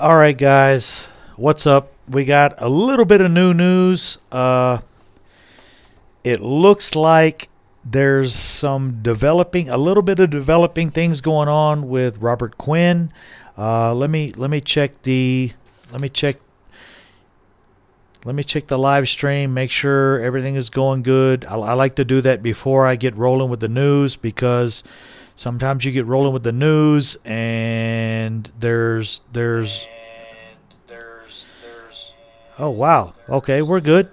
All right, guys, what's up? We got a little bit of new news. It looks like there's a little bit of developing things going on with Robert Quinn. Let me check the live stream. Make sure everything is going good. I like to do that before I get rolling with the news because sometimes you get rolling with the news and there's oh wow, okay, we're good.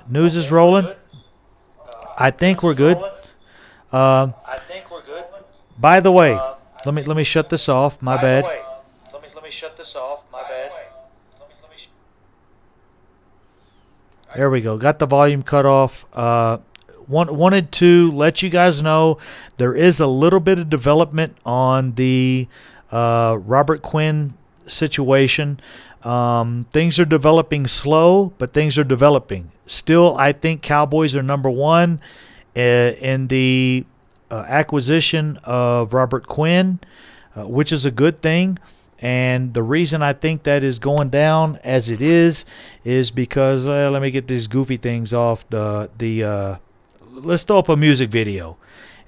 News is rolling. I think we're good. uh, by the way, let me shut this off. My bad. There we go. Got the volume cut off. Wanted to let you guys know there is a little bit of development on the Robert Quinn situation. Things are developing slow, but things are developing. Still, I think Cowboys are number one in the acquisition of Robert Quinn, which is a good thing. And the reason I think that is going down as it is because let me get these goofy things off let's throw up a music video.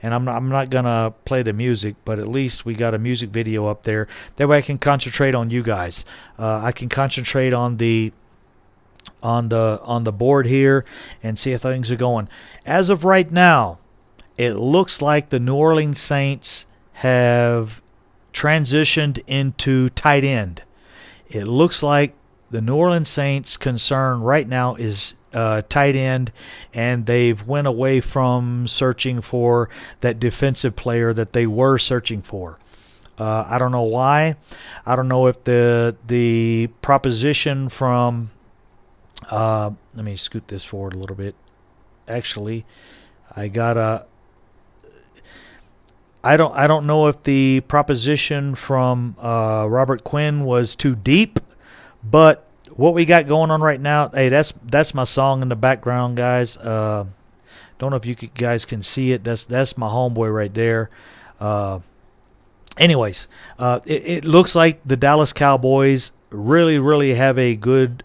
And I'm not gonna play the music, but at least we got a music video up there. That way I can concentrate on you guys. I can concentrate on the board here and see how things are going. As of right now, it looks like the New Orleans Saints have transitioned into tight end. It looks like the New Orleans Saints' concern right now is tight end, and they've went away from searching for that defensive player that they were searching for. I don't know why. I don't know if the proposition from let me scoot this forward a little bit. Actually, I don't know if the proposition from Robert Quinn was too deep, but what we got going on right now, hey, that's my song in the background, guys. Don't know if you guys can see it. That's my homeboy right there. Anyways, it looks like the Dallas Cowboys really have a good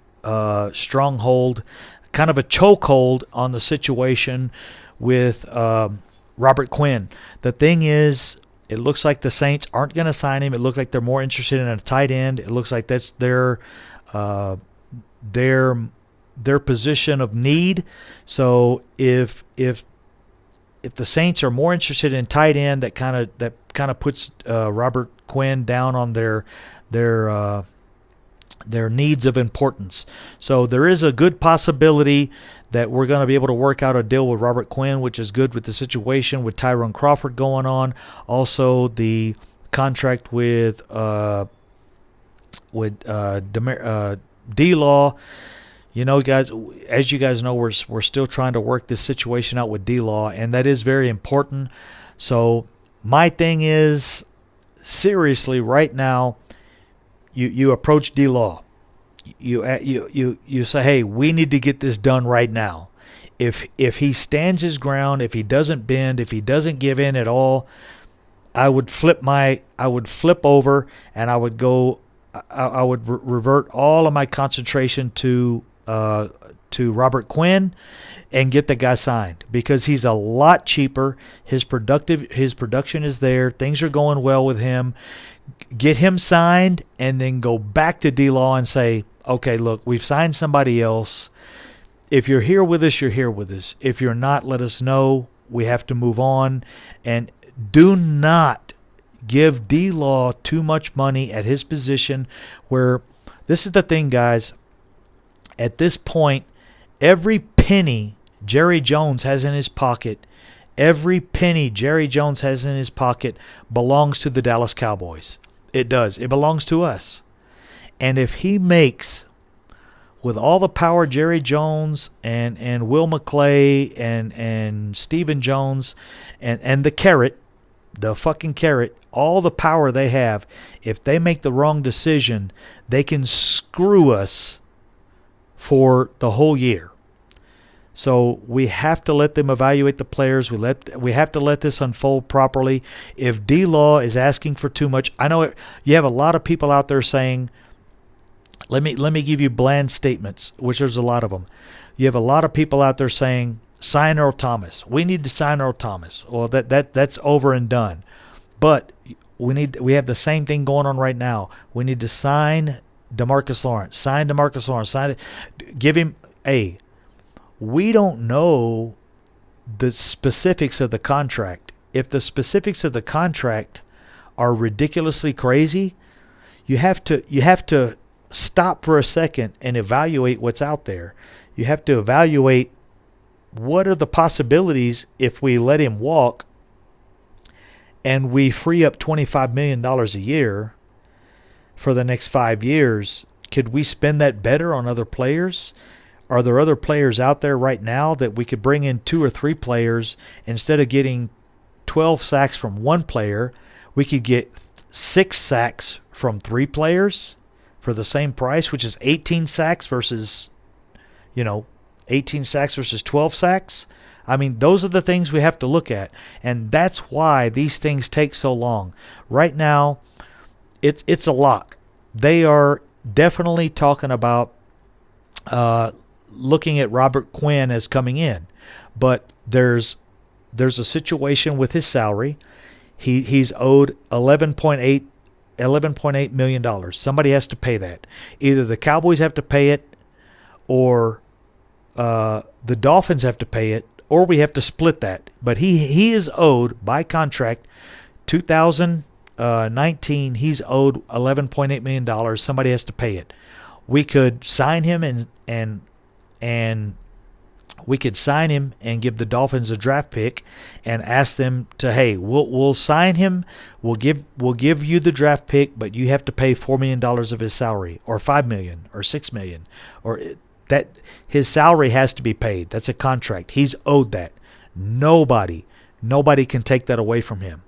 stronghold, kind of a chokehold on the situation with Robert Quinn. The thing is, it looks like the Saints aren't going to sign him. It looks like they're more interested in a tight end. It looks like that's their position of need. So if the Saints are more interested in tight end, that kind of puts Robert Quinn down on their needs of importance. So there is a good possibility that we're going to be able to work out a deal with Robert Quinn, which is good with the situation with Tyrone Crawford going on. Also, the contract with D-Law. You know, guys, as you guys know, we're still trying to work this situation out with D-Law, and that is very important. So my thing is, seriously, right now, you approach D-Law. You say, hey, we need to get this done right now. If he stands his ground, if he doesn't bend, if he doesn't give in at all, I would flip over, and I would revert all of my concentration to Robert Quinn and get the guy signed, because he's a lot cheaper. His production is there. Things are going well with him. Get him signed, and then go back to D-Law and say, okay, look, we've signed somebody else. If you're here with us, you're here with us. If you're not, let us know. We have to move on. And do not give D-Law too much money at his position, where this is the thing, guys. At this point, every penny Jerry Jones has in his pocket, belongs to the Dallas Cowboys. It does. It belongs to us. And if he makes, with all the power Jerry Jones and Will McClay and Stephen Jones and the fucking carrot, all the power they have, if they make the wrong decision, they can screw us for the whole year. So we have to let them evaluate the players. We have to let this unfold properly. If D-Law is asking for too much, I know you have a lot of people out there saying, let me give you bland statements, which there's a lot of them. You have a lot of people out there saying, sign Earl Thomas. We need to sign Earl Thomas. Well, that's over and done. But we have the same thing going on right now. We need to sign DeMarcus Lawrence. Sign DeMarcus Lawrence. Sign it. Give him a. We don't know the specifics of the contract. If the specifics of the contract are ridiculously crazy, you have to stop for a second and evaluate what's out there. You have to evaluate what are the possibilities if we let him walk and we free up $25 million a year for the next 5 years. Could we spend that better on other players? Are there other players out there right now that we could bring in 2 or 3 players instead of getting 12 sacks from one player? We could get 6 sacks from 3 players for the same price, which is 18 sacks versus, 18 sacks versus 12 sacks. I mean, those are the things we have to look at, and that's why these things take so long. Right now, it's a lock. They are definitely talking about looking at Robert Quinn as coming in, but there's a situation with his salary. He's owed $11.8 million. Somebody has to pay that. Either the Cowboys have to pay it, or the Dolphins have to pay it, or we have to split that. But he is owed by contract 2019. He's owed $11.8 million. Somebody has to pay it. We could sign him and we could sign him and give the Dolphins a draft pick and ask them to, hey, we'll sign him, we'll give you the draft pick, but you have to pay $4 million of his salary, or $5 million, or $6 million, or that his salary has to be paid. That's a contract. He's owed that. Nobody can take that away from him.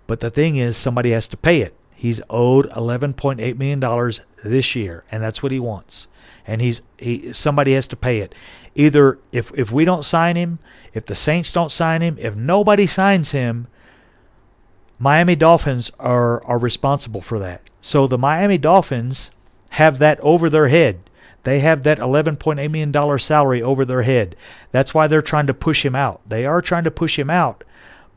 But the thing is, somebody has to pay it. He's owed $11.8 million this year, and that's what he wants. And somebody has to pay it. Either if we don't sign him, if the Saints don't sign him, if nobody signs him, Miami Dolphins are responsible for that. So the Miami Dolphins have that over their head. They have that $11.8 million salary over their head. That's why they're trying to push him out. They are trying to push him out,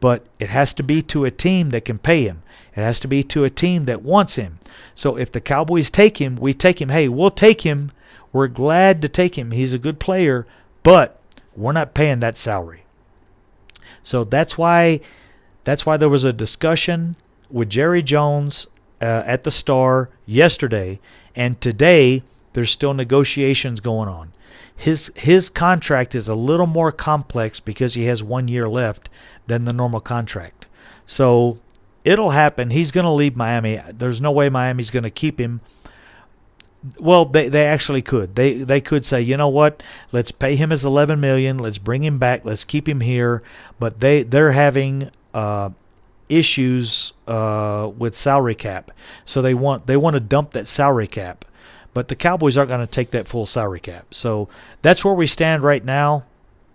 but it has to be to a team that can pay him. It has to be to a team that wants him. So if the Cowboys take him, we take him. Hey, we'll take him. We're glad to take him. He's a good player, but we're not paying that salary. So that's why there was a discussion with Jerry Jones at the Star yesterday, and today there's still negotiations going on. His contract is a little more complex because he has 1 year left than the normal contract. So it'll happen. He's going to leave Miami. There's no way Miami's going to keep him. Well, they actually could. They could say, you know what? Let's pay him his $11 million. Let's bring him back. Let's keep him here. But they're having issues with salary cap, so they want to dump that salary cap. But the Cowboys aren't going to take that full salary cap. So that's where we stand right now.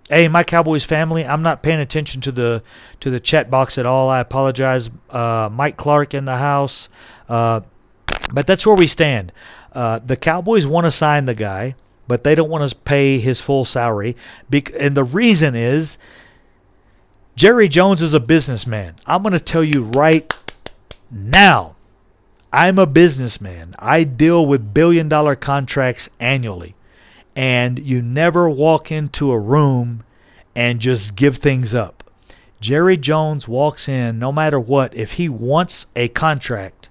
Hey, my Cowboys family, I'm not paying attention to the chat box at all. I apologize. Mike Clark in the house. But that's where we stand. The Cowboys want to sign the guy, but they don't want to pay his full salary. And the reason is Jerry Jones is a businessman. I'm going to tell you right now, I'm a businessman. I deal with billion-dollar contracts annually. And you never walk into a room and just give things up. Jerry Jones walks in no matter what. If he wants a contract,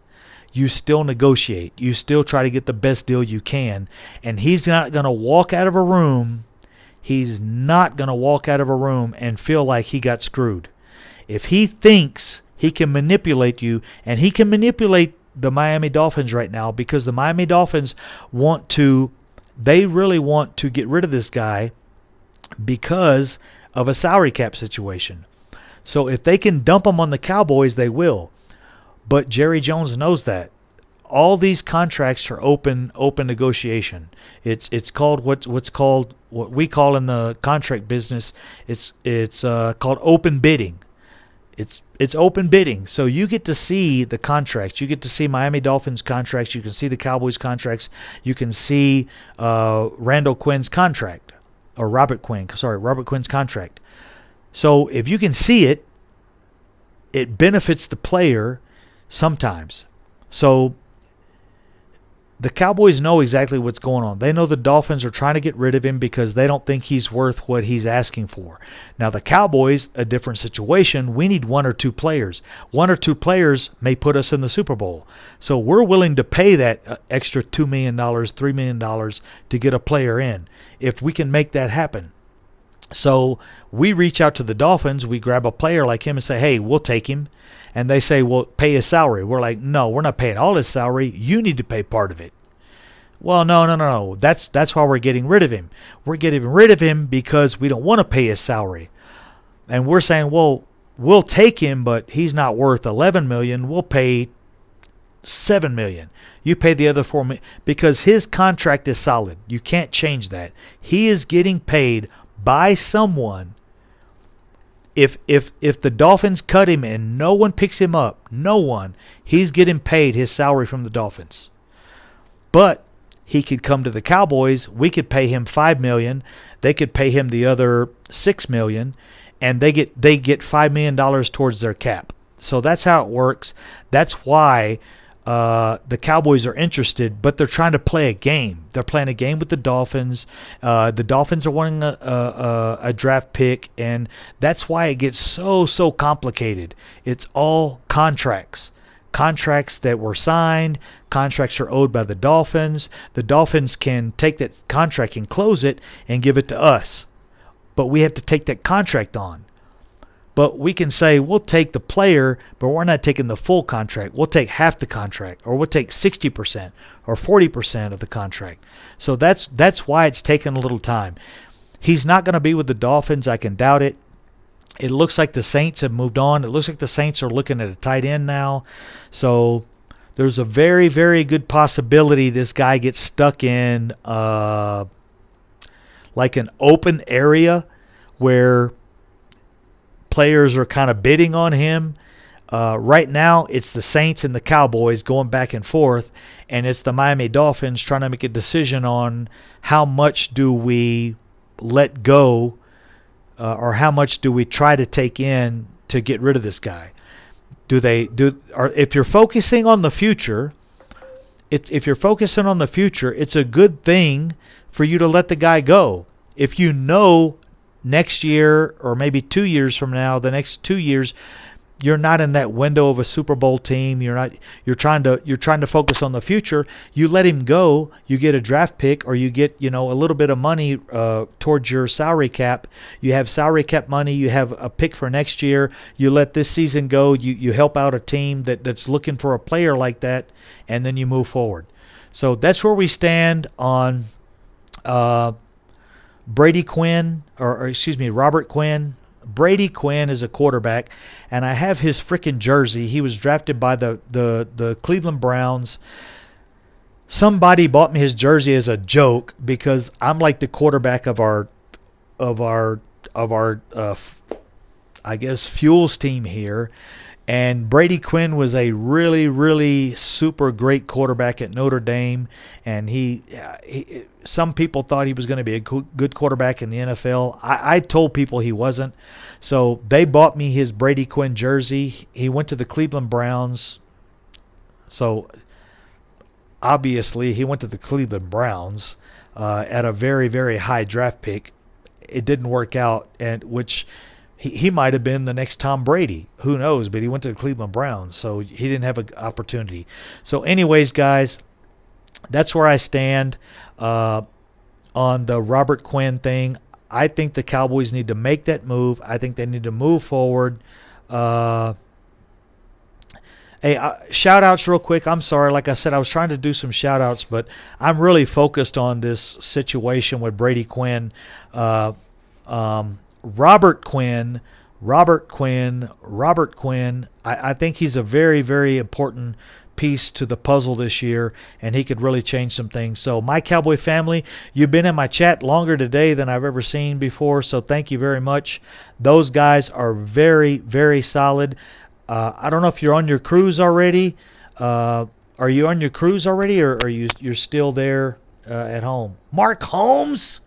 you still negotiate. You still try to get the best deal you can. And he's not going to walk out of a room. He's not going to walk out of a room and feel like he got screwed. If he thinks he can manipulate you, and he can manipulate the Miami Dolphins right now, because the Miami Dolphins they really want to get rid of this guy because of a salary cap situation. So if they can dump him on the Cowboys, they will. But Jerry Jones knows that. all these contracts are open negotiation. It's called what we call in the contract business. It's called open bidding. It's open bidding. So you get to see the contracts. You get to see Miami Dolphins contracts. You can see the Cowboys contracts. You can see Randall Quinn's contract, or Robert Quinn's contract. So if you can see it, it benefits the player sometimes. So the Cowboys know exactly what's going on. They know the Dolphins are trying to get rid of him because they don't think he's worth what he's asking for. Now the Cowboys, a different situation. We need one or two players. One or two players may put us in the Super Bowl. So we're willing to pay that extra $2 million, $3 million to get a player in if we can make that happen. So we reach out to the Dolphins. We grab a player like him and say, hey, we'll take him. And they say, well, pay his salary. We're like, no, we're not paying all his salary. You need to pay part of it. Well, no. That's why we're getting rid of him. We're getting rid of him because we don't want to pay his salary. And we're saying, well, we'll take him, but he's not worth $11 million. We'll pay $7 million. You pay the other $4 million because his contract is solid. You can't change that. He is getting paid by someone. If the Dolphins cut him and no one picks him up, he's getting paid his salary from the Dolphins. But he could come to the Cowboys. We could pay him $5 million. They could pay him the other $6 million, and they get $5 million towards their cap. So that's how it works. That's why the Cowboys are interested, but they're trying to play a game. They're playing a game with the Dolphins. The Dolphins are wanting a draft pick, and that's why it gets so complicated. It's all contracts. Contracts that were signed, contracts are owed by the Dolphins. The Dolphins can take that contract and close it and give it to us, but we have to take that contract on. But we can say we'll take the player, but we're not taking the full contract. We'll take half the contract, or we'll take 60% or 40% of the contract. So that's why it's taken a little time. He's not going to be with the Dolphins. I can doubt it. It looks like the Saints have moved on. It looks like the Saints are looking at a tight end now. So there's a very, very good possibility this guy gets stuck in like an open area where players are kind of bidding on him. Right now, it's the Saints and the Cowboys going back and forth, and it's the Miami Dolphins trying to make a decision on how much do we let go or how much do we try to take in to get rid of this guy. If you're focusing on the future, it's a good thing for you to let the guy go. If you know next year or maybe 2 years from now, the next 2 years, you're not in that window of a Super Bowl team. You're trying to focus on the future. You let him go. You get a draft pick, or you get a little bit of money towards your salary cap. You have salary cap money. You have a pick for next year. You let this season go. You help out a team that's looking for a player like that, and then you move forward. So that's where we stand on Robert Quinn. Brady Quinn is a quarterback, and I have his freaking jersey. He was drafted by the Cleveland Browns. Somebody bought me his jersey as a joke because I'm like the quarterback of our I guess Fuels team here. And Brady Quinn was a really, really super great quarterback at Notre Dame, and some people thought he was going to be a good quarterback in the NFL. I told people he wasn't, so they bought me his Brady Quinn jersey. He went to the Cleveland Browns, so obviously he went to the Cleveland Browns at a very, very high draft pick. It didn't work out, and which he might have been the next Tom Brady. Who knows? But he went to the Cleveland Browns, so he didn't have an opportunity. So anyways, guys, that's where I stand on the Robert Quinn thing. I think the Cowboys need to make that move. I think they need to move forward. Hey, shout-outs real quick. I'm sorry. Like I said, I was trying to do some shout-outs, but I'm really focused on this situation with Brady Quinn. Robert Quinn. I think he's a very, very important piece to the puzzle this year, and he could really change some things. So my Cowboy family, you've been in my chat longer today than I've ever seen before, so thank you very much. Those guys are very, very solid. I don't know if you're on your cruise already. Are you on your cruise already, or you're still there at home? Mark Holmes?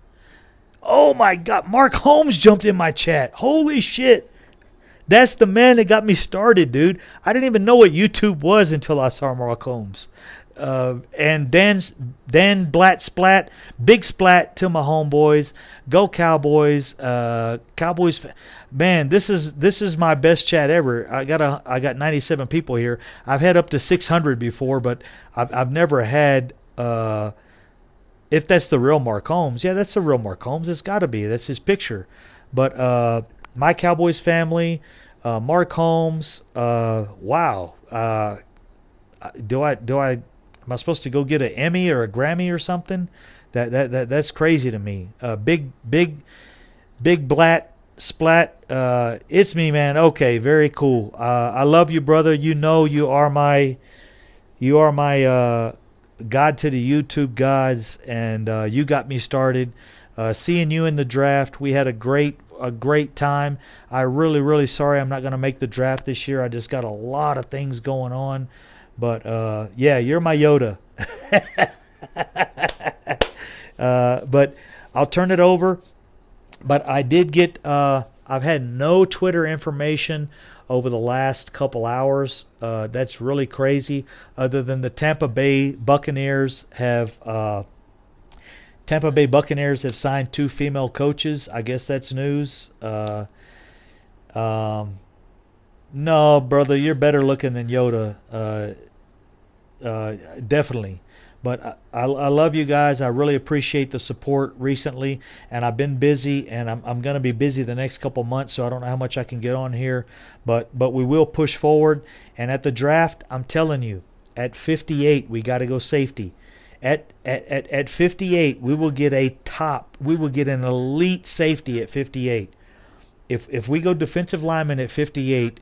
Oh my God, Mark Holmes jumped in my chat. Holy shit. That's the man that got me started, dude. I didn't even know what YouTube was until I saw Mark Holmes. And Dan Blatt Splat, big splat to my homeboys. Go Cowboys. Cowboys, man, this is my best chat ever. I got 97 people here. I've had up to 600 before, but I've never had. If that's the real Mark Holmes, yeah, that's the real Mark Holmes. It's got to be. That's his picture. But my Cowboys family, Mark Holmes. Wow. Am I supposed to go get an Emmy or a Grammy or something? That's crazy to me. Big Blatt Splat. It's me, man. Okay, very cool. I love you, brother. You know you are my God to the YouTube gods, and you got me started. Seeing you in the draft, we had a great time. I really sorry I'm not going to make the draft this year. I just got a lot of things going on. But yeah, you're my Yoda. But I'll turn it over. But I did get I've had no Twitter information over the last couple hours. That's really crazy. Other than the Tampa Bay Buccaneers have signed 2 female coaches. I guess that's news. No, brother, you're better looking than Yoda. Definitely. But I love you guys. I really appreciate the support recently, and I've been busy, and I'm going to be busy the next couple months, so I don't know how much I can get on here. But we will push forward. And at the draft, I'm telling you, at 58, we got to go safety. At 58, we will get an elite safety at 58. If we go defensive lineman at 58,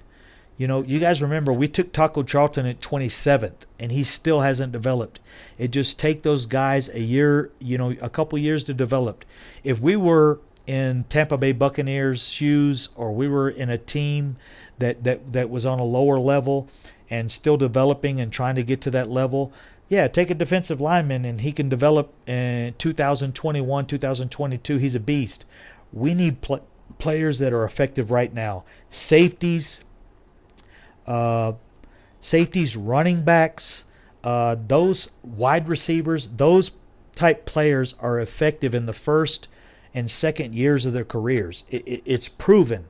you know, you guys remember we took Taco Charlton at 27th, and he still hasn't developed. It just take those guys a year, a couple years to develop. If we were in Tampa Bay Buccaneers' shoes, or we were in a team that was on a lower level and still developing and trying to get to that level, yeah, take a defensive lineman and he can develop in 2021, 2022. He's a beast. We need players that are effective right now. Safeties, running backs, those wide receivers, those type players are effective in the first and second years of their careers. It's proven.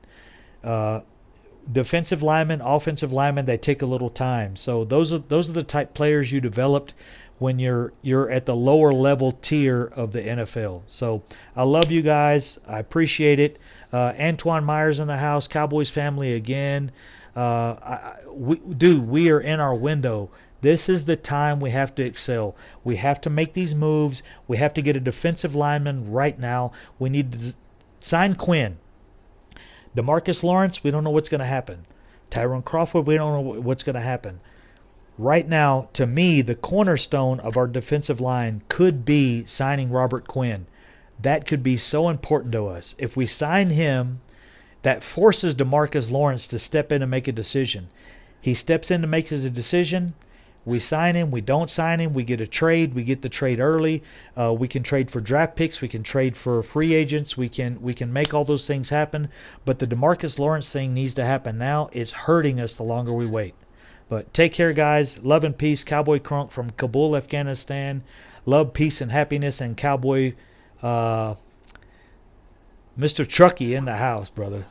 Defensive linemen, offensive linemen, they take a little time. So those are the type players you developed when you're at the lower level tier of the NFL. So I love you guys. I appreciate it. Antoine Myers in the house, Cowboys family again. We are in our window. This is the time we have to excel. We have to make these moves. We have to get a defensive lineman right now. We need to sign Quinn. DeMarcus Lawrence, we don't know what's going to happen. Tyrone Crawford, we don't know what's going to happen. Right now, to me, the cornerstone of our defensive line could be signing Robert Quinn. That could be so important to us. If we sign him, that forces DeMarcus Lawrence to step in and make a decision. He steps in to make his decision. We sign him. We don't sign him. We get a trade. We get the trade early. We can trade for draft picks. We can trade for free agents. We can make all those things happen. But the DeMarcus Lawrence thing needs to happen now. It's hurting us the longer we wait. But take care, guys. Love and peace. Cowboy Crunk from Kabul, Afghanistan. Love, peace, and happiness. And Cowboy Mr. Truckee in the house, brother.